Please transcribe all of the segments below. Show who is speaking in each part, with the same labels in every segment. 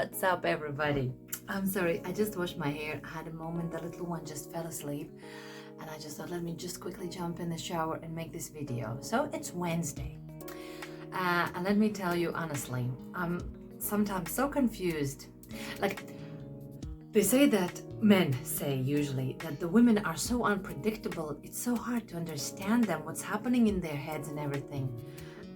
Speaker 1: What's up, everybody? I'm sorry, I just washed my hair. I had a moment, the little one just fell asleep, and I just thought, let me just quickly jump in the shower and make this video. So it's Wednesday, and let me tell you honestly, I'm sometimes so confused. Like, they say that men say usually that the women are so unpredictable, it's so hard to understand them, what's happening in their heads and everything.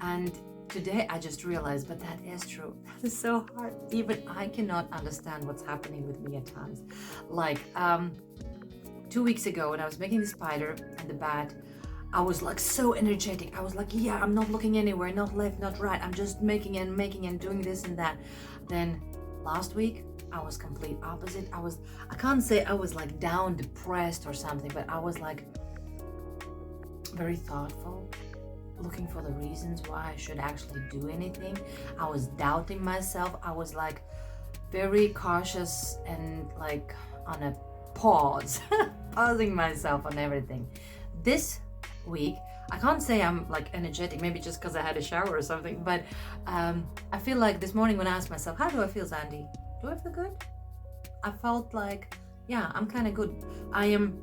Speaker 1: And today I just realized, but that is true. That is so hard. Even I cannot understand what's happening with me at times. Like 2 weeks ago when I was making the spider and the bat, I was like so energetic. I was like, yeah, I'm not looking anywhere, not left, not right. I'm just making and doing this and that. Then last week, I was complete opposite. I can't say I was like down, depressed or something, but I was like very thoughtful, looking for the reasons why I should actually do anything. I was doubting myself. I was like very cautious and like on a pause, pausing myself on everything. This week, I can't say I'm like energetic, maybe just because I had a shower or something, but I feel like this morning when I asked myself, how do I feel, Sandy? Do I feel good? I felt like, yeah, I'm kind of good. I'm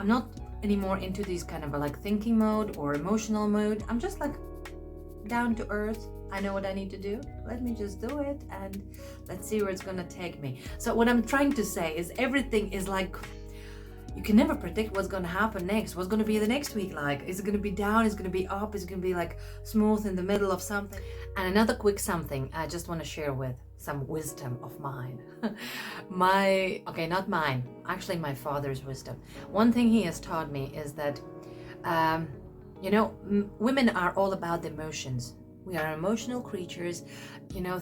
Speaker 1: not anymore into these kind of like thinking mode or emotional mode. I'm just like down to earth. I know what I need to do. Let me just do it and let's see where it's gonna take me. So what I'm trying to say is everything is like, you can never predict what's going to happen next. What's going to be the next week like? Is it going to be down? Is it going to be up? Is it going to be like smooth in the middle of something? And another quick something I just want to share with some wisdom of mine. Not mine, actually my father's wisdom. One thing he has taught me is that, women are all about the emotions. We are emotional creatures.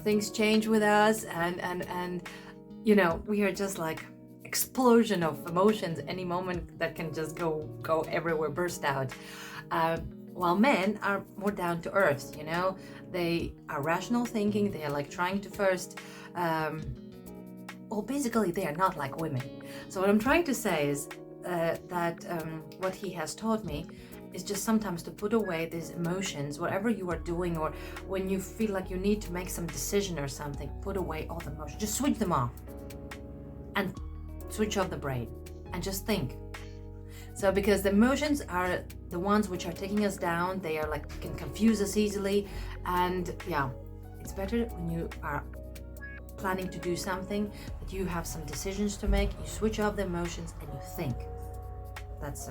Speaker 1: Things change with us and we are just like explosion of emotions any moment that can just go everywhere, burst out, while men are more down to earth. They are rational thinking. They are like trying to first basically they are not like women. So what I'm trying to say is that what he has taught me is just sometimes to put away these emotions, whatever you are doing, or when you feel like you need to make some decision or something, put away all the emotions, just switch them off and switch off the brain and just think. So because the emotions are the ones which are taking us down, they are like can confuse us easily, and yeah, it's better when you are planning to do something that you have some decisions to make, you switch off the emotions and you think. That's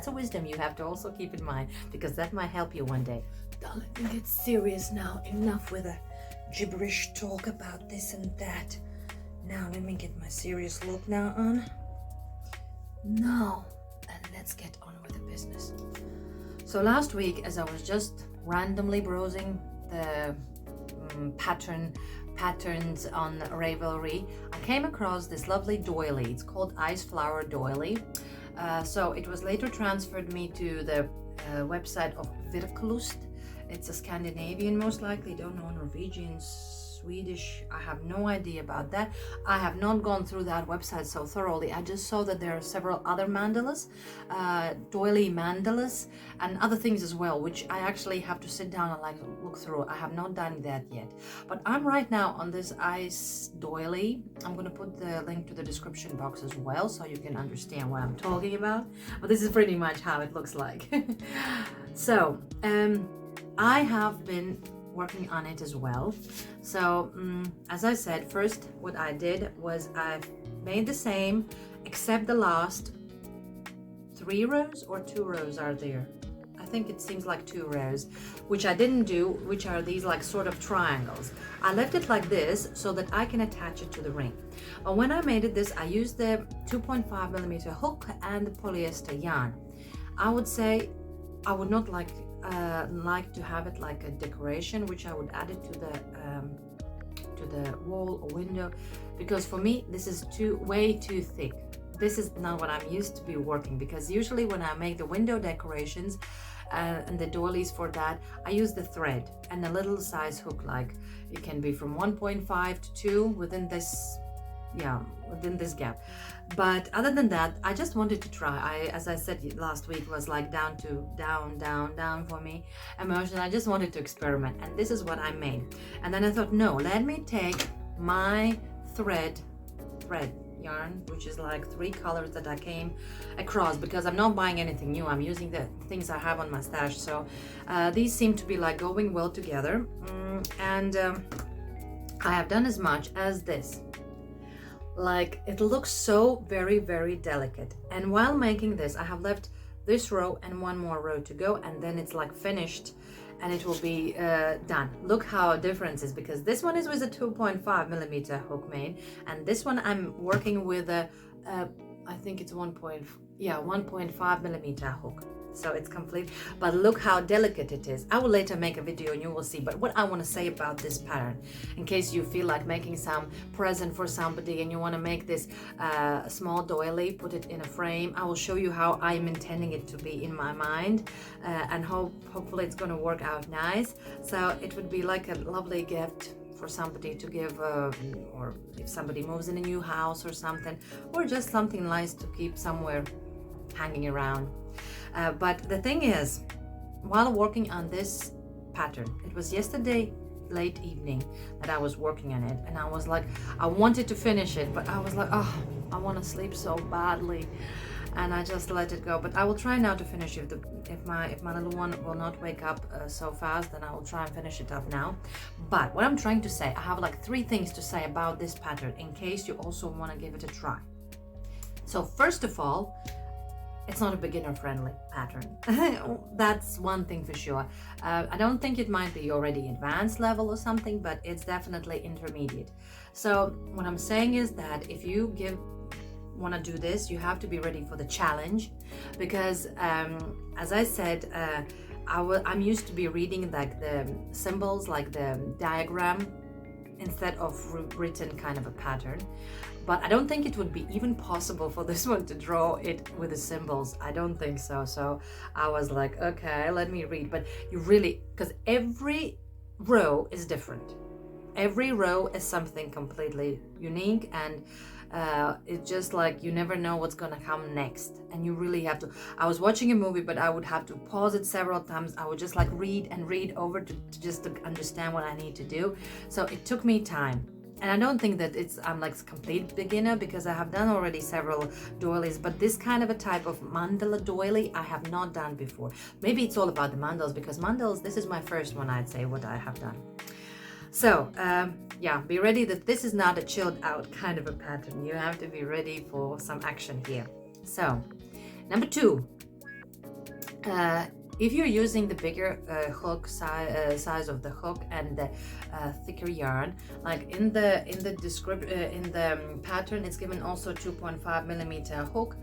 Speaker 1: a wisdom you have to also keep in mind, because that might help you one day. Now let me get serious now. Enough with a gibberish talk about this and that. Now let me get my serious look now on. Now, and let's get on with the business. So last week, as I was just randomly browsing the patterns on Ravelry, I came across this lovely doily. It's called Ice Flower Doily. So it was later transferred me to the website of Virkelust. It's a Scandinavian, most likely, don't know, Norwegian, Swedish, I have no idea about that. I have not gone through that website so thoroughly. I just saw that there are several other mandalas, doily mandalas, and other things as well, which I actually have to sit down and like look through. I have not done that yet. But I'm right now on this ice doily. I'm going to put the link to the description box as well, so you can understand what I'm talking about. But this is pretty much how it looks like. So, I have been working on it as well. So as I said, first what I did was I made the same except the last 3 rows or 2 rows are there. I think it seems like 2 rows, which I didn't do, which are these like sort of triangles. I left it like this so that I can attach it to the ring. But when I made this, I used the 2.5mm hook and the polyester yarn. I would say I would not like to have it like a decoration, which I would add it to the wall or window, because for me this is way too thick. This is not what I'm used to be working, because usually when I make the window decorations and the doilies for that, I use the thread and a little size hook, like it can be from 1.5 to 2 within this yeah, within this gap. But other than that, I just wanted to try. As I said last week, was like down to down for me emotion. I just wanted to experiment, and this is what I made. And then I thought, no, let me take my thread yarn, which is like 3 colors that I came across, because I'm not buying anything new. I'm using the things I have on my stash. So these seem to be like going well together. And I have done as much as this. Like, it looks so very, very delicate. And while making this, I have left this row and 1 more row to go, and then it's like finished and it will be done. Look how a difference is, because this one is with a 2.5 millimeter hook made, and this one I'm working with a I think it's 1.5 millimeter hook. So it's complete, but look how delicate it is. I will later make a video and you will see. But what I want to say about this pattern, in case you feel like making some present for somebody and you want to make this small doily, put it in a frame, I will show you how I'm intending it to be in my mind, and hopefully it's going to work out nice. So it would be like a lovely gift for somebody to give, or if somebody moves in a new house or something, or just something nice to keep somewhere hanging around. But the thing is, while working on this pattern, it was yesterday late evening that I was working on it, and I was like, I wanted to finish it, but I was like, oh, I want to sleep so badly, and I just let it go. But I will try now to finish it. If my little one will not wake up so fast, then I will try and finish it up now. But what I'm trying to say, I have like 3 things to say about this pattern in case you also want to give it a try. So first of all, it's not a beginner-friendly pattern. That's one thing for sure. I don't think it might be already advanced level or something, but it's definitely intermediate. So what I'm saying is that if you want to do this, you have to be ready for the challenge, because as I said, I'm used to be reading like the symbols, like the diagram, instead of written kind of a pattern. But I don't think it would be even possible for this one to draw it with the symbols. I don't think so. So I was like, okay, let me read. But you really, because every row is different. Every row is something completely unique, and it's just like you never know what's gonna come next, and you really have to. I was watching a movie, but I would have to pause it several times. I would just like read and read over to understand what I need to do. So it took me time. And I don't think that I'm like a complete beginner, because I have done already several doilies, but this kind of a type of mandala doily I have not done before. Maybe it's all about the mandals, because mandals, this is my first one, I'd say, what I have done. So yeah, be ready that this is not a chilled out kind of a pattern. You have to be ready for some action here. So number 2, if you're using the bigger hook size of the hook and the thicker yarn, like in the pattern, it's given also 2.5 millimeter hook.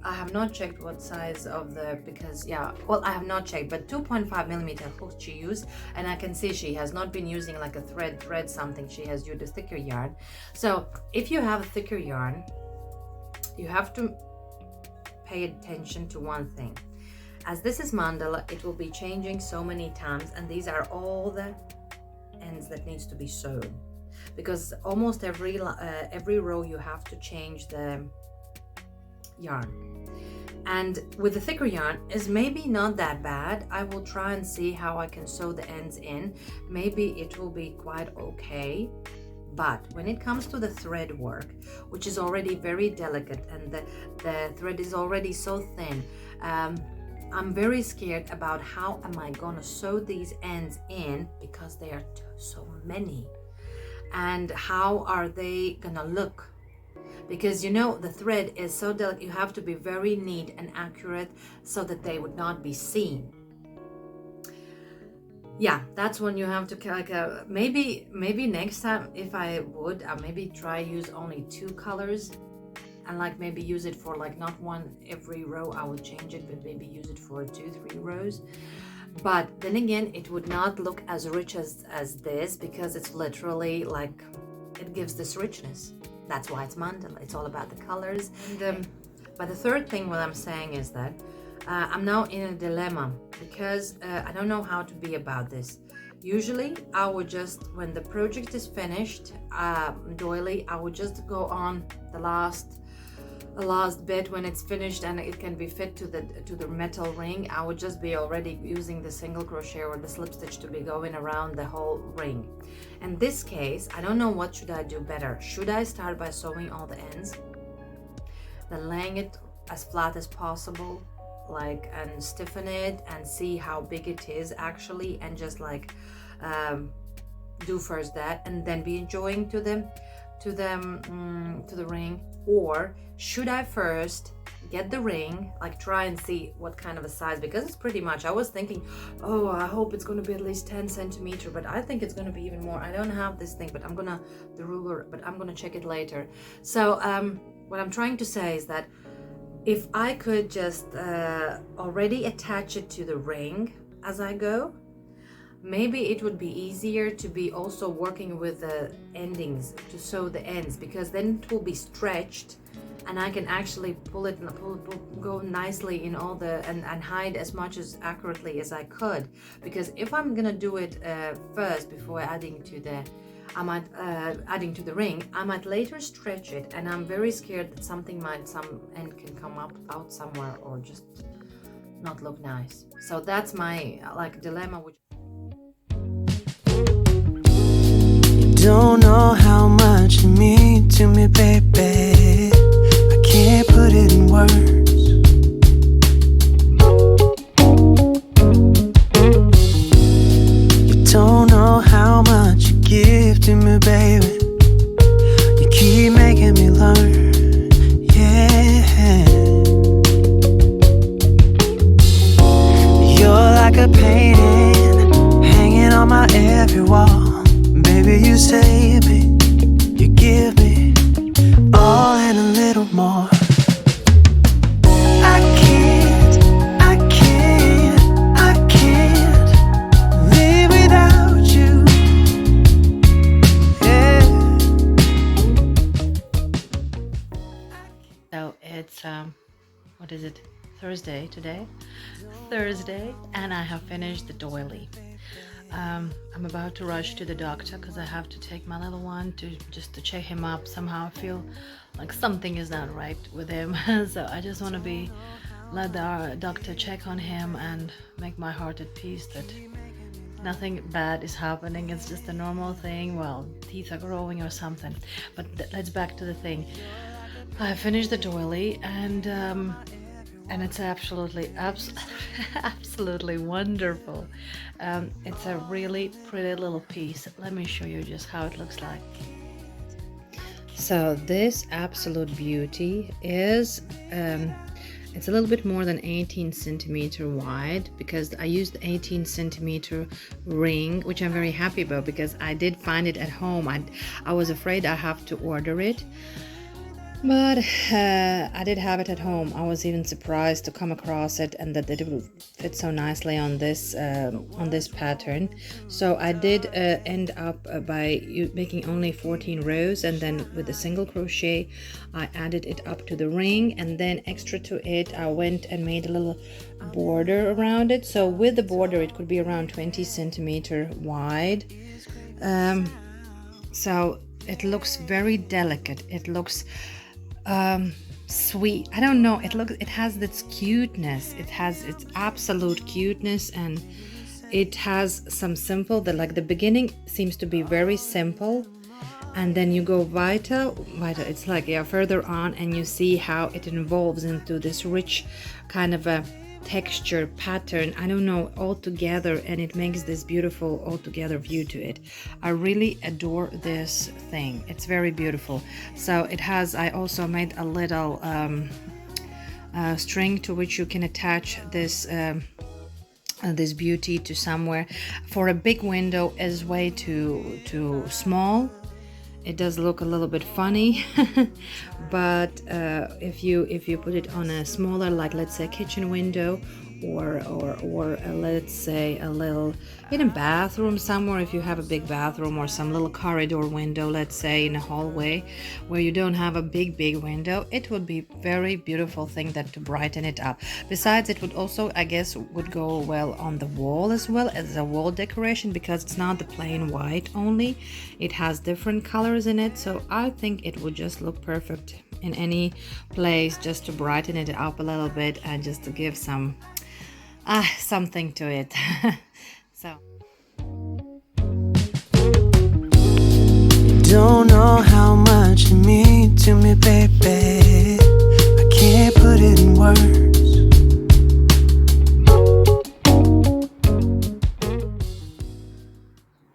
Speaker 1: I have not checked what size of I have not checked, but 2.5 millimeter hook she used, and I can see she has not been using like a thread something. She has used a thicker yarn. So if you have a thicker yarn, you have to pay attention to one thing. As this is mandala, it will be changing so many times, and these are all the ends that needs to be sewn, because almost every row you have to change the yarn. And with the thicker yarn is maybe not that bad. I will try and see how I can sew the ends in. Maybe it will be quite okay. But when it comes to the thread work, which is already very delicate, and the thread is already so thin, I'm very scared about how am I gonna sew these ends in, because they are so many, and how are they gonna look, because you know the thread is so delicate. You have to be very neat and accurate so that they would not be seen. Yeah, that's when you have to like maybe next time, if I would maybe try use only 2 colors, and like maybe use it for like not one every row. I would change it, but maybe use it for 2-3 rows. But then again, it would not look as rich as this, because it's literally like, it gives this richness. That's why it's mandala. It's all about the colors. And but the third thing what I'm saying is that I'm now in a dilemma, because I don't know how to be about this. Usually I would just, when the project is finished, doily, I would just go on the last bit when it's finished and it can be fit to the metal ring. I would just be already using the single crochet or the slip stitch to be going around the whole ring. In this case, I don't know what should I do better. Should I start by sewing all the ends, then laying it as flat as possible, like, and stiffen it and see how big it is actually, and just like do first that and then be enjoying to the ring? Or should I first get the ring, like try and see what kind of a size, because it's pretty much, I was thinking, oh, I hope it's going to be at least 10 centimeter, but I think it's going to be even more. I don't have this thing, but the ruler, but I'm gonna check it later. So what I'm trying to say is that if I could just already attach it to the ring as I go, maybe it would be easier to be also working with the endings, to sew the ends, because then it will be stretched and I can actually pull it and go nicely in all the, and hide as much as accurately as I could. Because if I'm gonna do it first before adding to the, adding to the ring, I might later stretch it, and I'm very scared that some end can come out somewhere or just not look nice. So that's my dilemma, which
Speaker 2: don't know how much you mean to me, baby. I can't put it in words. You don't know how much you give to me, baby. You keep making me learn, yeah. You're like a painting hanging on my every wall. Baby, you save me, you give me all and a little more. I can't live without you, yeah.
Speaker 3: So it's what is it? Thursday today? Thursday, and I have finished the doily. I'm about to rush to the doctor because I have to take my little one to check him up. Somehow I feel like something is not right with him. So I just want to let the doctor check on him and make my heart at peace that nothing bad is happening. It's just a normal thing. Well, teeth are growing or something. But let's back to the thing. I finished the doily, and it's absolutely wonderful. It's a really pretty little piece. Let me show you just how it looks like. So this absolute beauty is it's a little bit more than 18 centimeter wide, because I used 18 centimeter ring, which I'm very happy about because I did find it at home. I was afraid I have to order it, but I did have it at home. I was even surprised to come across it and that it would fit so nicely on this pattern. So I did end up by making only 14 rows, and then with a single crochet I added it up to the ring, and then extra to it I went and made a little border around it. So with the border it could be around 20 centimeter wide. So it looks very delicate. It looks sweet. I don't know, it has this cuteness. It has its absolute cuteness, and it has some simple, the beginning seems to be very simple, and then you go weiter, it's like, yeah, further on, and you see how it evolves into this rich kind of a texture pattern, I don't know, all together, and it makes this beautiful all together view to it. I really adore this thing. It's very beautiful. So it has, I also made a little string to which you can attach this this beauty to somewhere. For a big window is way too small. It does look a little bit funny, but if you put it on a smaller, like let's say kitchen window or let's say a little in a bathroom somewhere, if you have a big bathroom, or some little corridor window, let's say in a hallway where you don't have a big window, it would be very beautiful thing that to brighten it up. Besides, it would also, I guess, would go well on the wall as well as a wall decoration, because it's not the plain white only, it has different colors in it. So I think it would just look perfect in any place, just to brighten it up a little bit and just to give some something to it. So
Speaker 2: Don't know how much you mean to me, baby. I can't put it in words.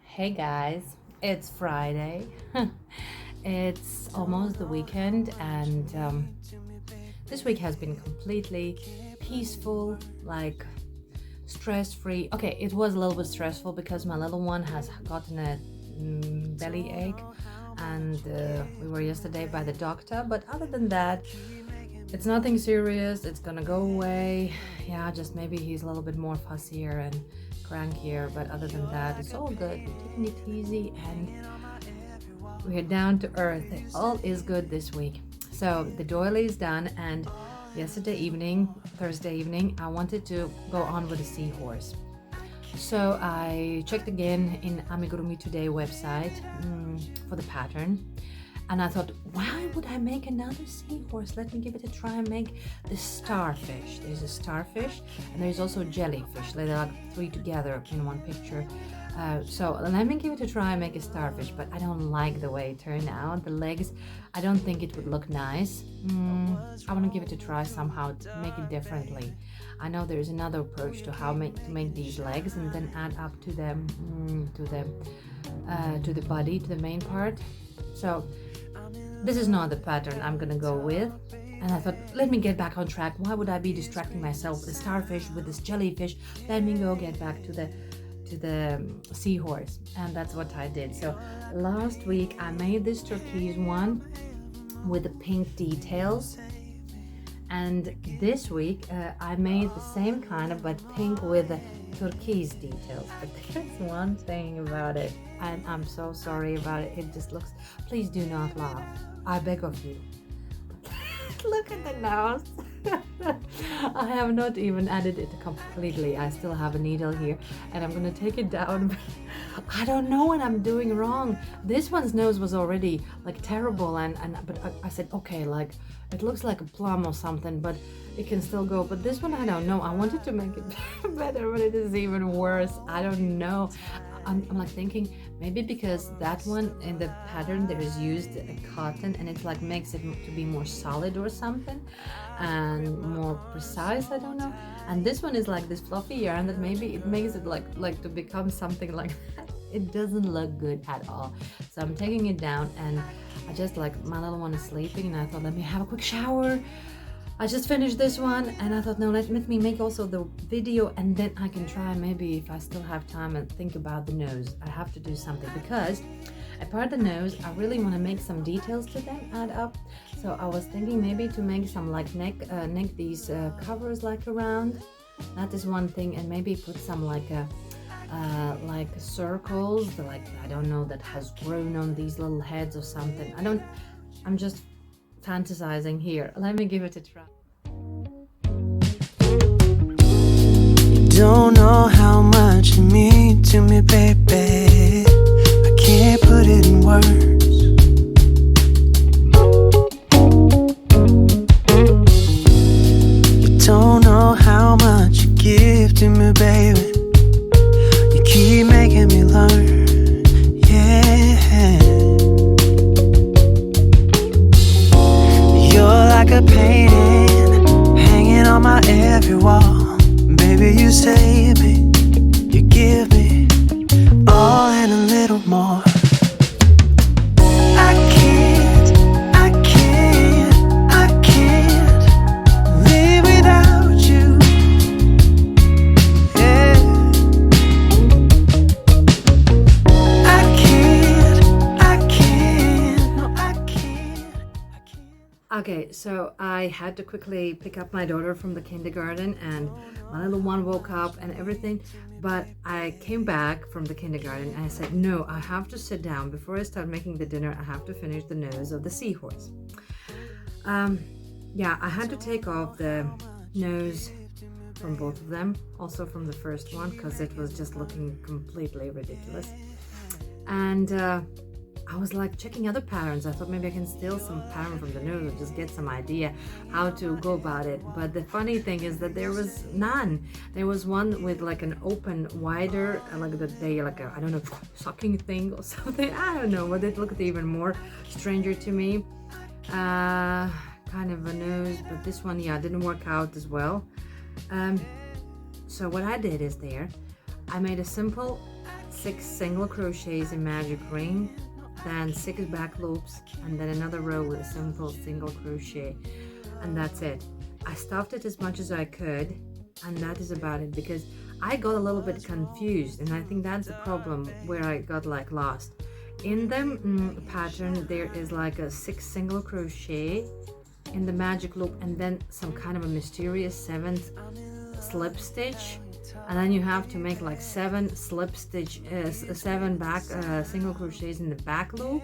Speaker 1: Hey guys, it's Friday. It's almost the weekend, and this week has been completely peaceful, like stress-free. Okay, it was a little bit stressful because my little one has gotten a belly ache, and we were yesterday by the doctor, but other than that, it's nothing serious. It's gonna go away. Yeah, just maybe he's a little bit more fussier and crankier, but other than that, it's all good. We're taking it easy and we're down to earth. All is good this week. So the doily is done, and yesterday evening, Thursday evening, I wanted to go on with the Seahorse. So I checked again in Amigurumi Today website for the pattern, and I thought, why would I make another seahorse? Let me give it a try and make the starfish. There's a starfish and there's also a jellyfish. They're like three together in one picture. So let me give it a try and make a starfish, but I don't like the way it turned out. The legs, I don't think it would look nice. I want to give it a try somehow to make it differently. I know there's another approach to how to make these legs and then add up to them to the body, to the main part. So this is not the pattern I'm gonna go with, and I thought, let me get back on track. Why would I be distracting myself with the starfish, with this jellyfish? Let me go get back to the seahorse, and that's what I did. So last week I made this turquoise one with the pink details, and this week I made the same kind of, but pink with the turquoise details. But there's one thing about it, and I'm so sorry about it. It just looks, please do not laugh, I beg of you. Look at the nose. I have not even added it completely. I still have a needle here, and I'm gonna take it down. I don't know what I'm doing wrong. This one's nose was already like terrible, but I said, okay, like it looks like a plum or something, but it can still go. But this one, I don't know. I wanted to make it better, but it is even worse. I don't know. I'm like thinking maybe because that one in the pattern there is used a cotton, and it like makes it to be more solid or something and more precise. I don't know. And this one is like this fluffy yarn that maybe it makes it like to become something like that. It doesn't look good at all. So I'm taking it down, and I just like, my little one is sleeping, and I thought, let me have a quick shower. I just finished this one, and I thought, no, let me make also the video, and then I can try, maybe if I still have time, and think about the nose. I have to do something, because apart the nose, I really want to make some details to them, add up. So I was thinking maybe to make some like neck these covers like around. That is one thing, and maybe put some like circles, like, I don't know, that has grown on these little heads or something. I'm just fantasizing here. Let me give it a try.
Speaker 2: You don't know how much you mean to me, baby. I can't put it in words. You don't know how much you give to me, baby. You keep making me learn, yeah. You're like a painting hanging on my every wall. Baby, you save me, you give me all and a little more.
Speaker 1: Okay, so I had to quickly pick up my daughter from the kindergarten, and my little one woke up and everything. But I came back from the kindergarten and I said, no, I have to sit down. Before I start making the dinner, I have to finish the nose of the seahorse. Yeah, I had to take off the nose from both of them, also from the first one, because it was just looking completely ridiculous. And I was like checking other patterns. I thought maybe I can steal some pattern from the nose or just get some idea how to go about it. But the funny thing is that there was none. There was one with like an open, wider, like the day, like a, I don't know, sucking thing or something. I don't know, but it looked even more stranger to me. Kind of a nose, but this one, yeah, didn't work out as well. So what I did is I made a simple 6 single crochets in magic ring, then 6 back loops, and then another row with a simple single crochet, and that's it. I stuffed it as much as I could, and that is about it, because I got a little bit confused, and I think that's the problem where I got like lost. In the pattern there is like a 6 single crochet in the magic loop, and then some kind of a mysterious 7th slip stitch, and then you have to make like 7 slip stitch 7 back single crochets in the back loop,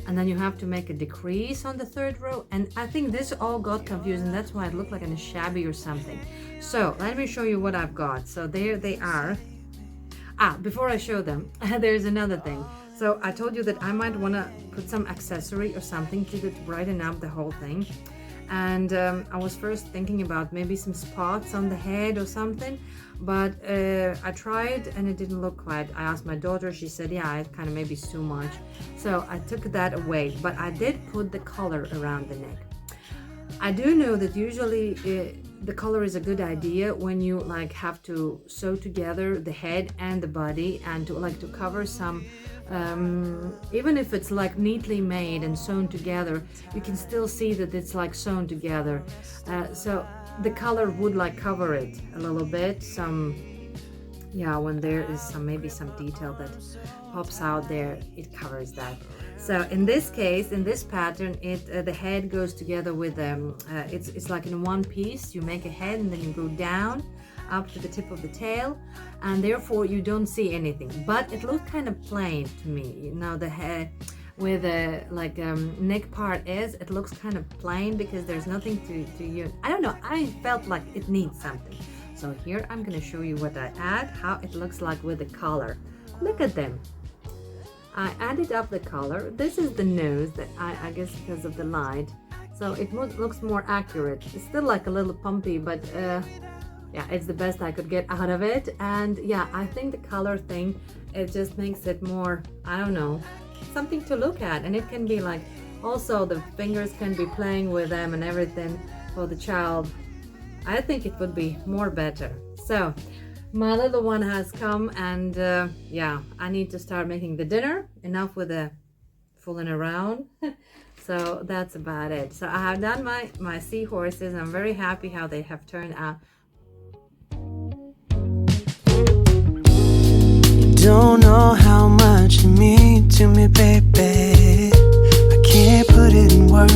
Speaker 1: and then you have to make a decrease on the 3rd row. And I think this all got confused, and that's why it looked like a shabby or something. So let me show you what I've got. So there they are. Before I show them, there's another thing. So I told you that I might want to put some accessory or something to brighten up the whole thing. And I was first thinking about maybe some spots on the head or something, but I tried and it didn't look quite. I asked my daughter, she said, yeah, it kind of maybe is too much. So I took that away, but I did put the collar around the neck. I do know that usually the collar is a good idea when you like have to sew together the head and the body, and to cover some even if it's like neatly made and sewn together, you can still see that it's like sewn together. So the color would like cover it a little bit. When there is maybe some detail that pops out there, it covers that. So in this case, in this pattern, the head goes together with it's like in one piece. You make a head and then you go down up to the tip of the tail, and therefore you don't see anything, but it looked kind of plain to me. Now the head with the neck part it looks kind of plain because there's nothing to use. I don't know, I felt like it needs something. So here I'm going to show you what I add, how it looks like with the collar. Look at them. I added up the color. This is the nose that I guess because of the light, so it looks more accurate. It's still like a little pumpy, but yeah, it's the best I could get out of it. And yeah, I think the color thing, it just makes it more, I don't know, something to look at. And it can be like, also the fingers can be playing with them and everything for the child. I think it would be more better. So my little one has come, and yeah, I need to start making the dinner. Enough with the fooling around. So that's about it. So I have done my seahorses. I'm very happy how they have turned out.
Speaker 2: Don't know how much you mean to me, baby. I can't put it in words.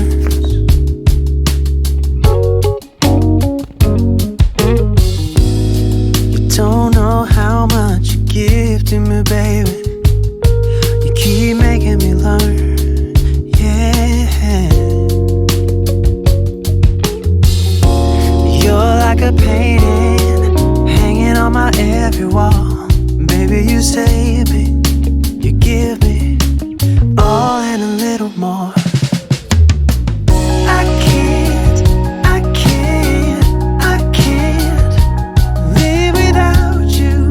Speaker 2: You don't know how much you give to me, baby. You keep making me learn, yeah. You're like a painting hanging on my every wall. Baby, you save me, you give me all and a little more. I can't live without you,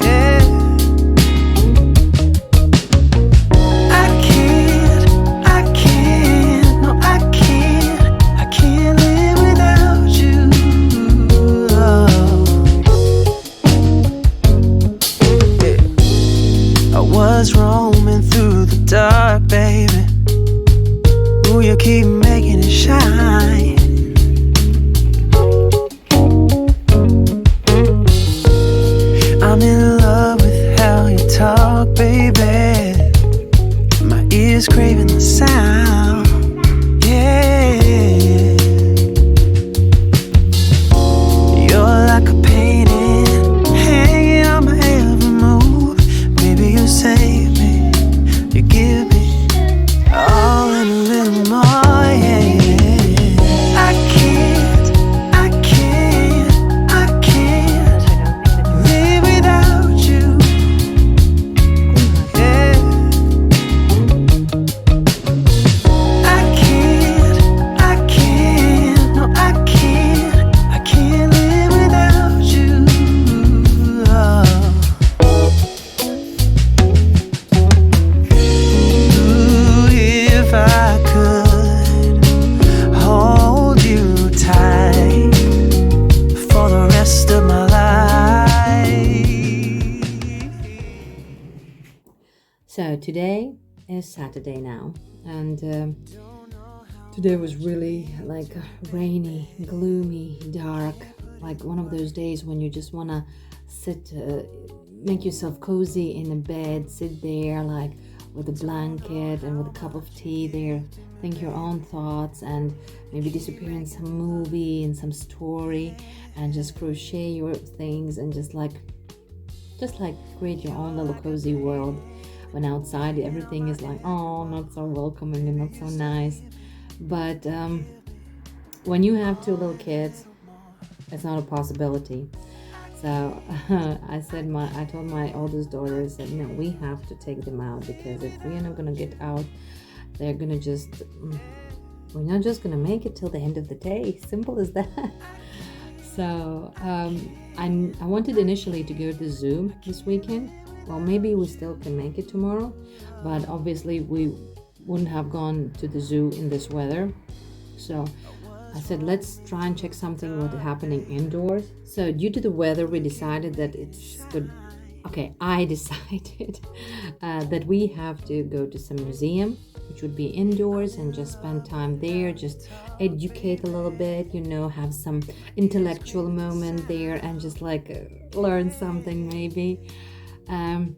Speaker 2: yeah. I can't live without you. Was roaming through the dark, baby. Ooh, you keep making it shine. I'm in love with how you talk, baby. My ears craving the sound.
Speaker 3: is Saturday now, and today was really like rainy, gloomy, dark, like one of those days when you just want to sit, make yourself cozy in a bed, sit there like with a blanket and with a cup of tea there, think your own thoughts, and maybe disappear in some movie, in some story, and just crochet your things and just like create your own little cozy world, when outside everything is like, oh, not so welcoming and not so nice. But when you have two little kids, it's not a possibility. So I told my oldest daughter, I said, no, we have to take them out, because if we're not gonna get out, we're not just gonna make it till the end of the day. Simple as that. So I wanted initially to go to the zoo this weekend. Well, maybe we still can make it tomorrow, but obviously we wouldn't have gone to the zoo in this weather. So I said, let's try and check something what's happening indoors. So due to the weather, we decided that it's good. Okay, I decided that we have to go to some museum, which would be indoors, and just spend time there, just educate a little bit, have some intellectual moment there, and just like learn something maybe. And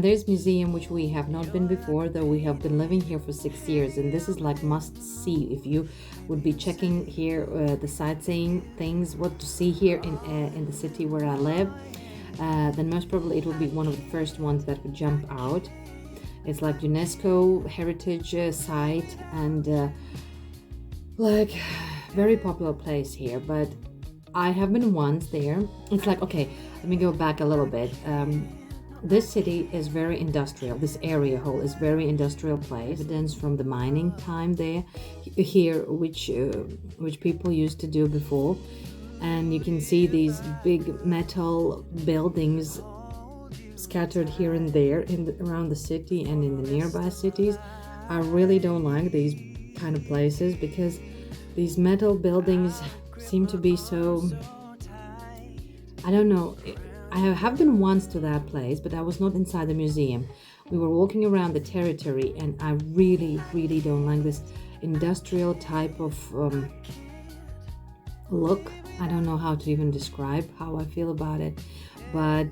Speaker 3: there's museum which we have not been before, though we have been living here for 6 years, and this is like must see. If you would be checking here the sightseeing things, what to see here in the city where I live, then most probably it will be one of the first ones that would jump out. It's like UNESCO heritage site, and like very popular place here. But I have been once there. It's like, okay, let me go back a little bit. This city is very industrial. This area whole is very industrial place. Evidence from the mining time there, here, which people used to do before, and you can see these big metal buildings scattered here and there around the city and in the nearby cities. I really don't like these kind of places, because these metal buildings seem to be so, I don't know. I have been once to that place, but I was not inside the museum. We were walking around the territory, and I really, really don't like this industrial type of look. I don't know how to even describe how I feel about it, but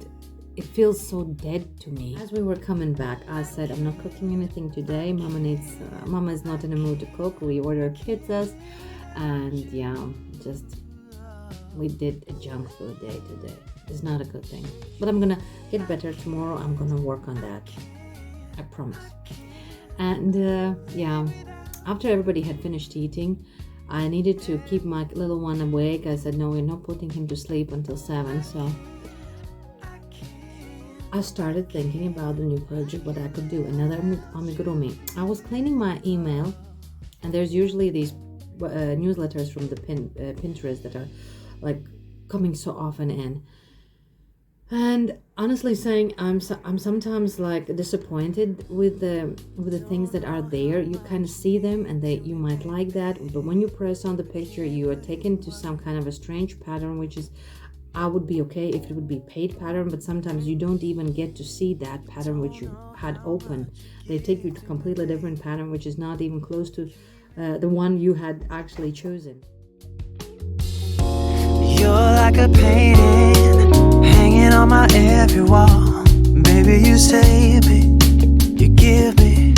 Speaker 3: it feels so dead to me. As we were coming back, I said, I'm not cooking anything today. Mama is not in the mood to cook. We ordered pizzas, and yeah, we did a junk food day today. It's not a good thing, but I'm gonna get better tomorrow. I'm gonna work on that, I promise. And after everybody had finished eating, I needed to keep my little one awake. I said, no, we're not putting him to sleep until 7. So I started thinking about the new project, what I could do, another amigurumi. I was cleaning my email, and there's usually these newsletters from the Pinterest that are like coming so often in. And honestly saying, I'm sometimes like disappointed with the things that are there. You kind of see them, and you might like that, but when you press on the picture, you are taken to some kind of a strange pattern, which is, I would be okay if it would be paid pattern, but sometimes you don't even get to see that pattern which you had open. They take you to a completely different pattern, which is not even close to the one you had actually chosen.
Speaker 2: You're like a painting hanging on my every wall. Baby, you save me, you give me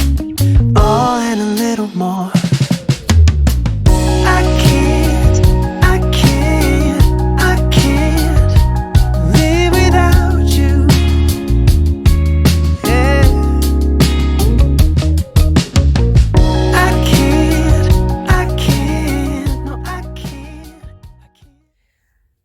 Speaker 2: all and a little more. I can't live without you. Yeah. I can't.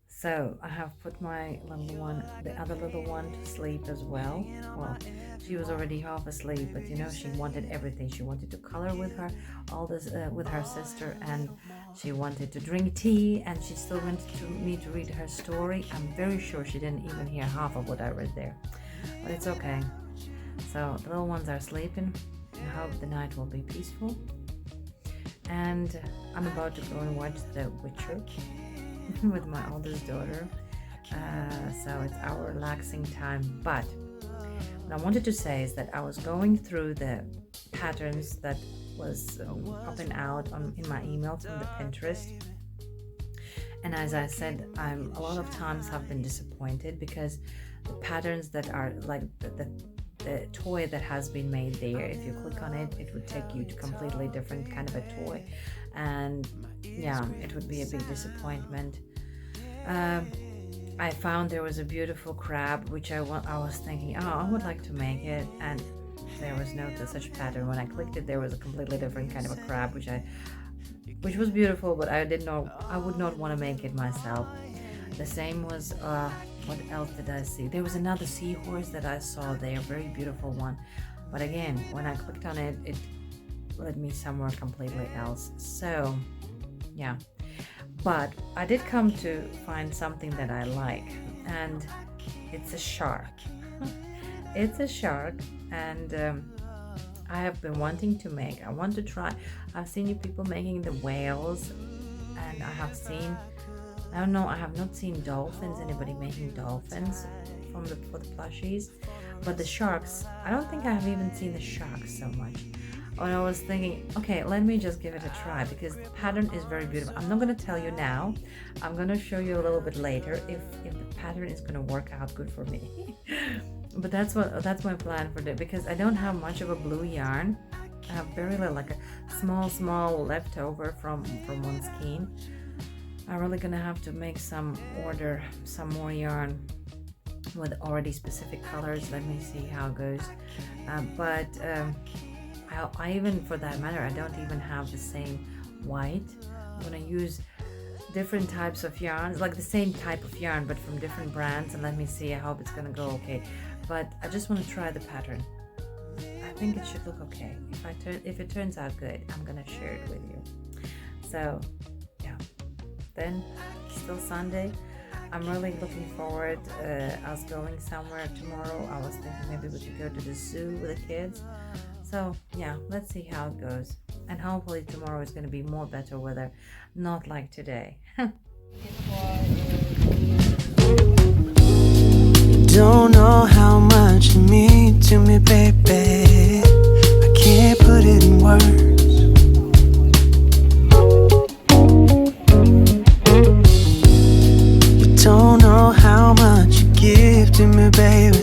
Speaker 1: So I have put my little one, the other little one, to sleep as well. Well, she was already half asleep, but she wanted everything. She wanted to color with her, all this with her sister, and she wanted to drink tea, and she still wanted me to read her story. I'm very sure she didn't even hear half of what I read there, but it's okay. So the little ones are sleeping. I hope the night will be peaceful. And I'm about to go and watch The Witcher with my oldest daughter. So it's our relaxing time. But what I wanted to say is that I was going through the patterns that was popping out in my email from the Pinterest. And as I said, a lot of times have been disappointed because the patterns that are like the toy that has been made there, if you click on it, it would take you to completely different kind of a toy, and yeah, it would be a big disappointment. I found there was a beautiful crab which I was thinking, oh, I would like to make it, and there was no such pattern. When I clicked it, there was a completely different kind of a crab which was beautiful, but I would not want to make it myself. The same was what else did I see? There was another seahorse that I saw there, very beautiful one, but again, when I clicked on it, it led me somewhere completely else. So yeah, but I did come to find something that I like, and it's a shark. It's a shark, and I have been wanting to make. I want to try. I've seen you people making the whales, and I have not seen dolphins. Anybody making dolphins for the plushies, but the sharks. I don't think I have even seen the sharks so much. And I was thinking, okay, let me just give it a try because the pattern is very beautiful. I'm not going to tell you now. I'm going to show you a little bit later if the pattern is going to work out good for me. But that's my plan for it, because I don't have much of a blue yarn. I have very little, like a small leftover from one skein. I'm really gonna have to order some more yarn with already specific colors. Let me see how it goes. I even, for that matter, I don't even have the same white. I'm gonna use different types of yarns, like the same type of yarn but from different brands, and let me see. I hope it's gonna go okay, but I just want to try the pattern. I think it should look okay. If it turns out good, I'm gonna share it with you. So yeah, then still Sunday. I'm really looking forward us going somewhere tomorrow. I was thinking maybe we could go to the zoo with the kids. So yeah, let's see how it goes, and hopefully tomorrow is going to be more better weather, not like today.
Speaker 2: Don't know how much you mean to me, baby. I can't put it in words. You don't know how much you give to me, baby.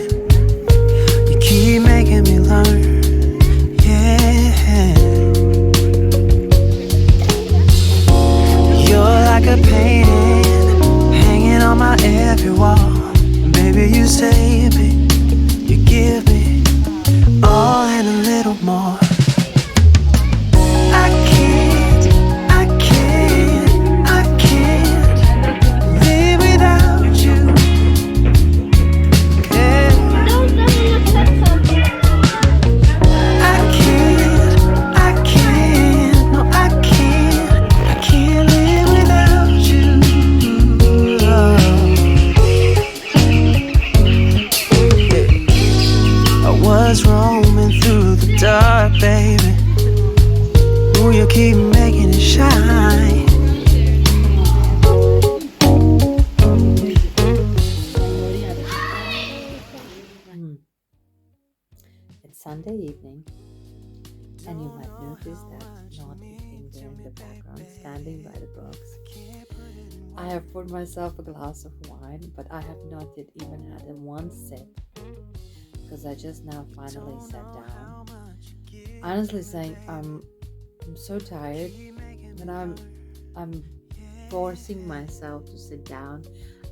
Speaker 2: You keep making me learn. Yeah, you're like a painting hanging on my every wall. Baby, you save me, you give me all and a little more. I can't live without you. Yeah. I can't live without you. I was roaming through the dark, baby. Ooh, you keep making it shine.
Speaker 1: It's Sunday evening, and you might notice that Naughty thing there in the background, standing by the box. I have poured myself a glass of wine, but I have not yet even had one sip, because I just now finally sat down. Honestly saying, I'm so tired that I'm forcing myself to sit down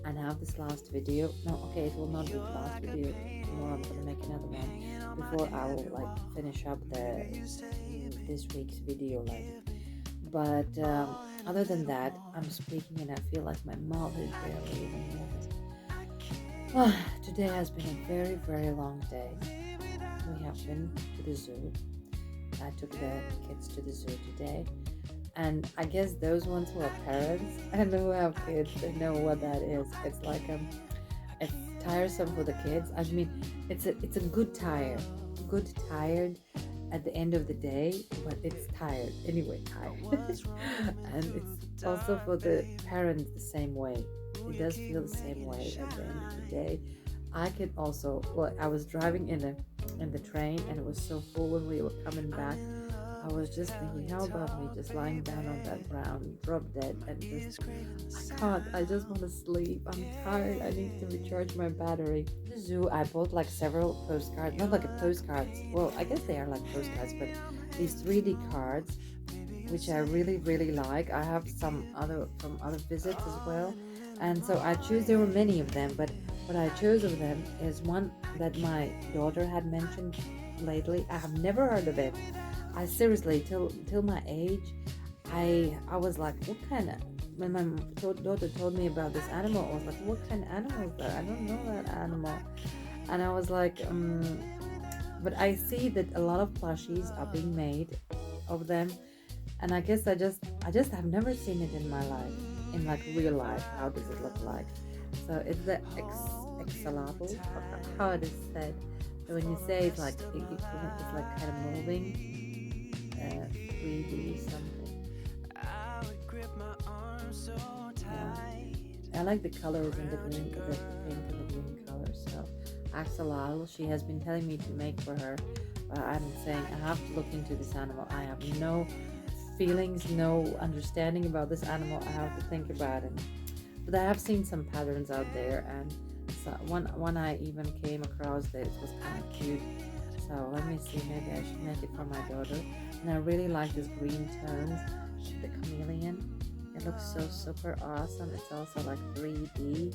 Speaker 1: and have this last video. No, okay, it will not be the last video. Tomorrow I'm gonna make another one before I will finish up this week's video But other than that, I'm speaking and I feel like my mouth is barely even moving. Today has been a very, very long day. We have been to the zoo. I took the kids to the zoo today. And I guess those ones who are parents and who have kids, they know what that is. It's like it's tiresome for the kids. I mean, it's a good tired at the end of the day, but it's tired anyway. And it's also for the parents the same way. It does feel the same way at the end of the day. I can also, I was driving in
Speaker 3: in the train, and it was so full when we were coming back. I was just thinking, how about me just lying down on that ground, drop dead, and just, I can't, I just want to sleep. I'm tired. I need to recharge my battery. The zoo, I bought like several postcards, not like a postcards. Well, I guess they are like postcards, but these 3D cards, which I really, really like. I have some other from other visits as well. And so I choose, there were many of them, but what I chose of them is one that my daughter had mentioned lately. I have never heard of it. I seriously, till my age, I was like, what kind of, when my daughter told me about this animal, I was like, what kind of animal is that? I don't know that animal. And I was like, but I see that a lot of plushies are being made of them, and I guess I just have never seen it in my life, in like real life. How does it look like? So it's the axolotl, how it is said. So when you say it's like it's like kind of moving. 3D something. Yeah. I like the colors and the green, the pink and the green colors. So axolotl, she has been telling me to make for her. I'm saying I have to look into this animal. I have no feelings, no understanding about this animal. I have to think about it. But I have seen some patterns out there, and so one I even came across that was kind of cute. So let me see, maybe I should make it for my daughter. And I really like this green tones, the chameleon. It looks so super awesome. It's also like 3D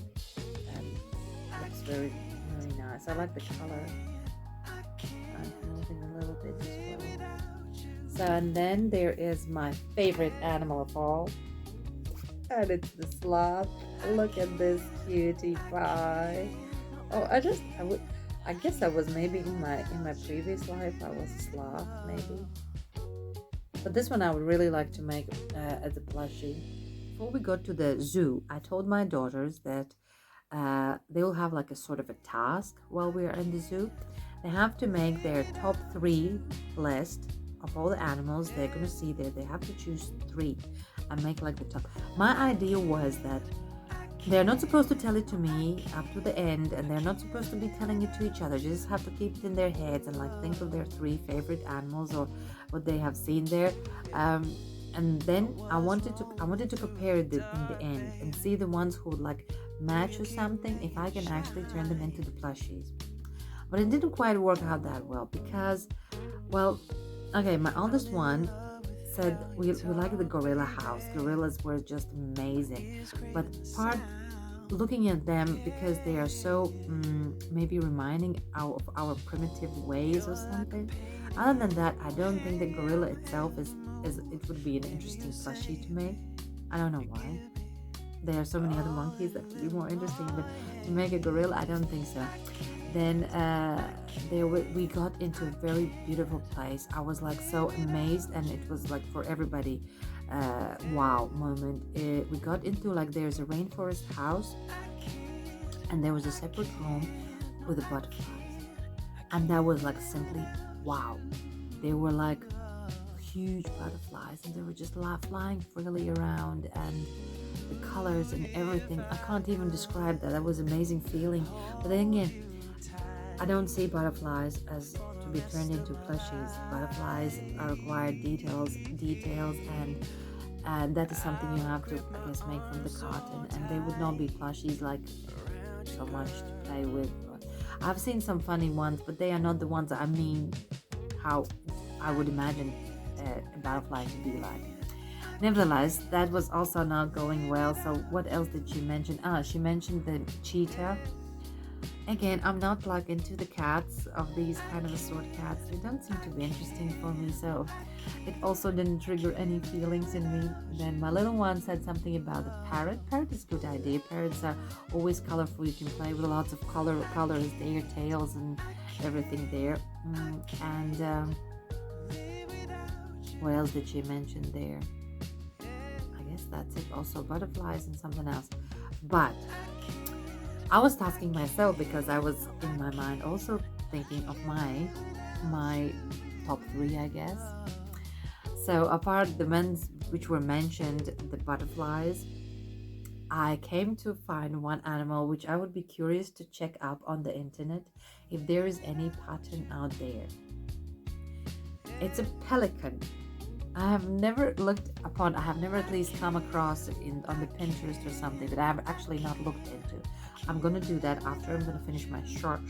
Speaker 3: and it looks very, really nice. I like the color. I'm moving a little bit as well. So, and then there is my favorite animal of all, and it's the sloth. Look at this cutie pie. Oh, I guess I was maybe in my previous life I was a sloth maybe, but this one I would really like to make as a plushie. Before we go to the zoo, I told my daughters that they will have like a sort of a task while we are in the zoo. They have to make their top 3 list of all the animals they're gonna see there. They have to choose 3 and make like the top. My idea was that they're not supposed to tell it to me up to the end, and they're not supposed to be telling it to each other. They just have to keep it in their heads and like think of their 3 favorite animals or what they have seen there. And then I wanted to compare it in the end and see the ones who would like match or something, if I can actually turn them into the plushies. But it didn't quite work out that well because, well, okay, my oldest one said we like the gorilla house. Gorillas were just amazing, but looking at them because they are so maybe reminding of our primitive ways or something. Other than that, I don't think the gorilla itself is it would be an interesting plushie to make. I don't know why. There are so many other monkeys that would be more interesting, but to make a gorilla, I don't think so. Then we got into a very beautiful place. I was like so amazed, and it was like for everybody wow moment. We got into like there's a rainforest house, and there was a separate room with the butterflies, and that was like simply wow. They were like huge butterflies, and they were just flying freely around, and the colors and everything, I can't even describe that. That was an amazing feeling. But then again, I don't see butterflies as to be turned into plushies. Butterflies are required details, and that is something you have to, I guess, make from the cotton, and they would not be plushies like so much to play with. I've seen some funny ones, but they are not the ones I mean how I would imagine a butterfly to be like. Nevertheless, that was also not going well. So what else did she mention? She mentioned the cheetah. Again, I'm not like into the cats of these kind of assorted cats. They don't seem to be interesting for me, so it also didn't trigger any feelings in me. Then my little one said something about the parrot. Parrot is a good idea. Parrots are always colorful. You can play with lots of colors, their tails and everything there. And what else did she mention there? I guess that's it. Also butterflies and something else. But I was tasking myself because I was in my mind also thinking of my top 3, I guess. So apart the ones which were mentioned, the butterflies,
Speaker 1: I came to find one animal which I would be curious to check up on the internet if there is any pattern out there. It's a pelican. I have never at least come across it on the Pinterest or something that I have actually not looked into. I'm gonna do that after I'm gonna finish my shark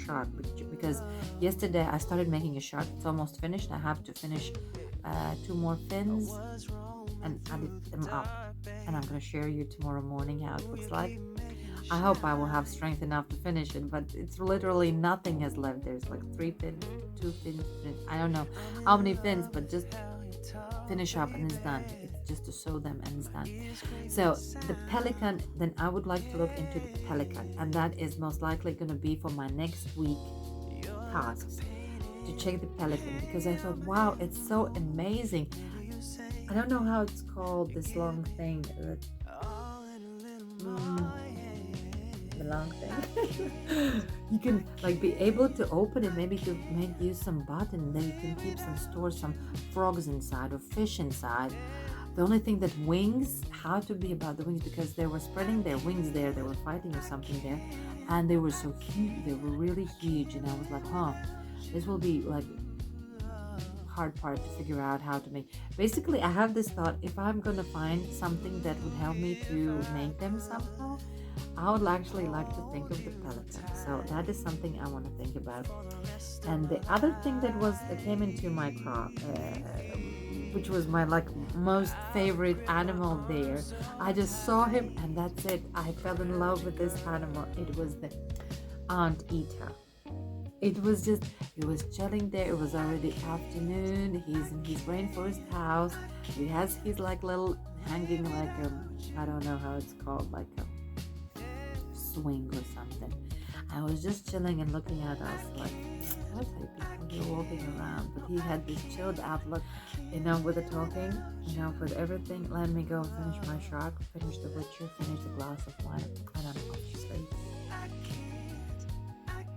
Speaker 1: because yesterday I started making a shark. It's almost finished. I have to finish 2 more fins and edit them up, and I'm gonna share you tomorrow morning how it looks like. I hope I will have strength enough to finish it, but it's literally nothing has left. There's like 3 fins, 2 fins. I don't know how many fins, but just finish up and it's done. It's just to sew them and it's done. So the pelican, then I would like to look into the pelican, and that is most likely going to be for my next week tasks, to check the pelican, because I thought, wow, it's so amazing. I don't know how it's called, this long thing that the long thing. You can like be able to open it, maybe to use some button, then you can keep some frogs inside or fish inside. The only thing that wings, how to be about the wings, because they were spreading their wings there, they were fighting or something there, and they were so huge, they were really huge, and I was like, this will be like hard part to figure out how to make. Basically, I have this thought, if I'm gonna find something that would help me to make them somehow, I would actually like to think of the pelican. So that is something I want to think about. And the other thing that came into my crop, which was my most favorite animal there, I just saw him and that's it. I fell in love with this animal. It was the anteater. It was chilling there. It was already afternoon. He's in his rainforest house. He has his little hanging I don't know how it's called, like a swing or something. I was just chilling and looking at us like, I was happy we were walking around, but he had this chilled outlook, with the talking, with everything. Let me go finish my shark, finish the butcher, finish the glass of wine, and I'm off to sleep.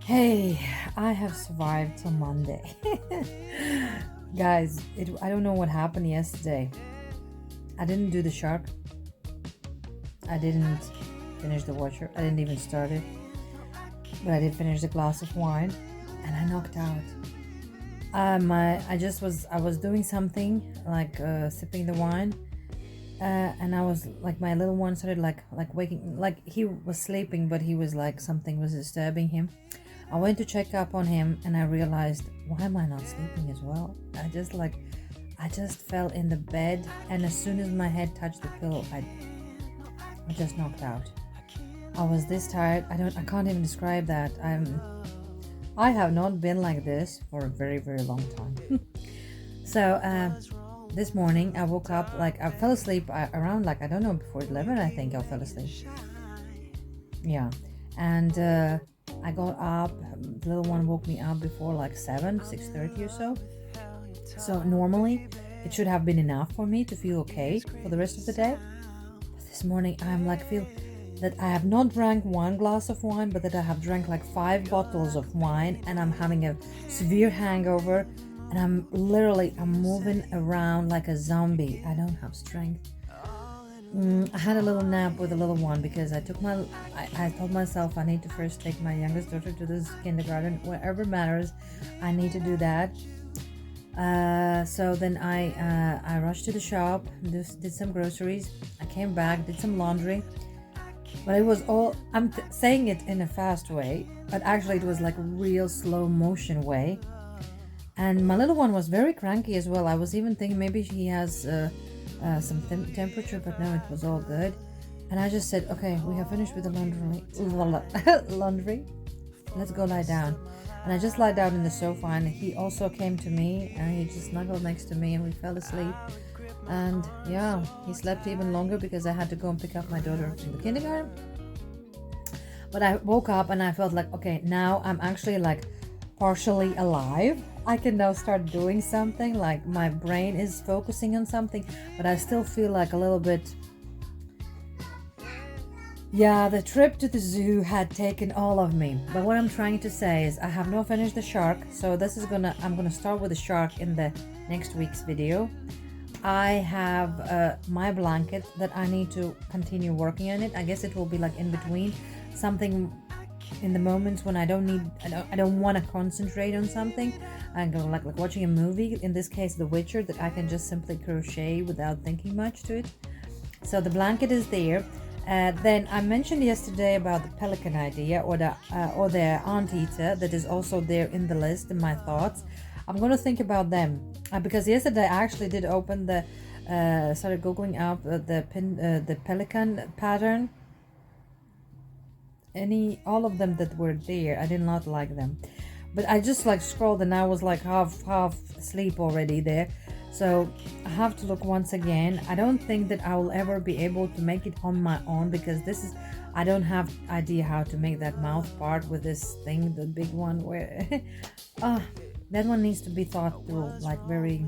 Speaker 1: Hey, I have survived till Monday. Guys, I don't know what happened yesterday. I didn't do the shark. I didn't finish the watcher. I didn't even start it. But I did finish the glass of wine and I knocked out. I was doing something like sipping the wine, and I was my little one started waking, he was sleeping, but he was something was disturbing him. I went to check up on him and I realized, why am I not sleeping as well? I just fell in the bed, and as soon as my head touched the pillow, I just knocked out. I was this tired. I can't even describe that. I have not been like this for a very, very long time. So this morning I woke up, I fell asleep around I don't know, before 11 I think I fell asleep. Yeah. And I got up, the little one woke me up before 6:30 or so. So normally it should have been enough for me to feel okay for the rest of the day. But this morning I'm feel that I have not drank 1 glass of wine, but that I have drank 5 bottles of wine, and I'm having a severe hangover, and I'm moving around like a zombie. I don't have strength. I had a little nap with the little one because I told myself I need to first take my youngest daughter to this kindergarten, wherever matters. I need to do that. So then I rushed to the shop, did some groceries. I came back, did some laundry. But it was all, I'm saying it in a fast way, but actually it was a real slow motion way. And my little one was very cranky as well. I was even thinking maybe he has some temperature, but no, it was all good. And I just said, okay, we have finished with the laundry. Let's go lie down. And I just lied down in the sofa, and he also came to me, and he just snuggled next to me, and we fell asleep. And yeah, he slept even longer because I had to go and pick up my daughter from the kindergarten. But I woke up and I felt okay, now I'm actually partially alive. I can now start doing something, my brain is focusing on something, but I still feel a little bit, yeah, the trip to the zoo had taken all of me. But what I'm trying to say is I have not finished the shark, so I'm gonna start with the shark in the next week's video. I have my blanket that I need to continue working on it. I guess it will be like in between, something in the moments when I don't want to concentrate on something. I go like watching a movie, in this case The Witcher, that I can just simply crochet without thinking much to it. So the blanket is there. Then I mentioned yesterday about the pelican idea, or the anteater, that is also there in the list in my thoughts. I'm going to think about them because yesterday I actually did open the started googling up the pelican pattern. All of them that were there, I did not like them, but I just like scrolled and I was like half asleep already there. So I have to look once again. I don't think that I will ever be able to make it on my own, because I don't have idea how to make that mouth part with this thing, the big one, where that one needs to be thought through, like very.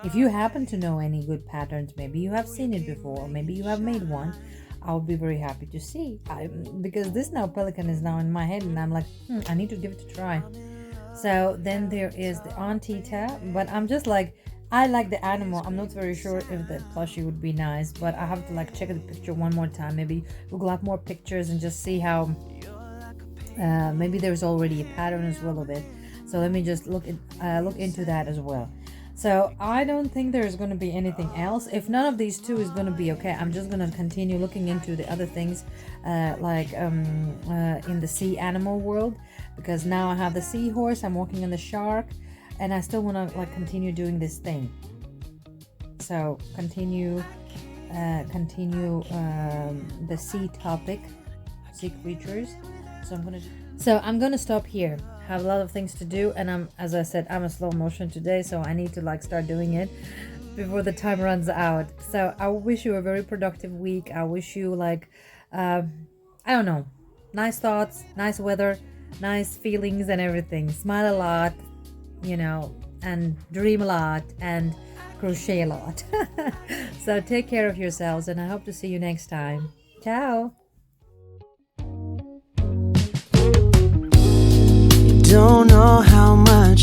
Speaker 1: If you happen to know any good patterns, maybe you have seen it before, maybe you have made one, I'll be very happy to see. Because this now pelican is now in my head and I'm like, I need to give it a try. So then there is the anteater, but I'm just like, I like the animal. I'm not very sure if the plushie would be nice, but I have to like check the picture one more time. Maybe Google up more pictures and just see how maybe there's already a pattern as well of it. So let me just look into that as well. So I don't think there's going to be anything else. If none of these two is going to be okay, I'm just going to continue looking into the other things in the sea animal world, because now I have the seahorse, I'm working on the shark, and I still want to like continue doing this thing. So continue the sea topic, sea creatures. So I'm gonna stop here. Have a lot of things to do, and as I said, I'm a slow motion today, so I need to like start doing it before the time runs out. So I wish you a very productive week. I wish you like I don't know, nice thoughts, nice weather, nice feelings and everything. Smile a lot, and dream a lot and crochet a lot. So take care of yourselves, and I hope to see you next time. Ciao.
Speaker 2: Don't know how much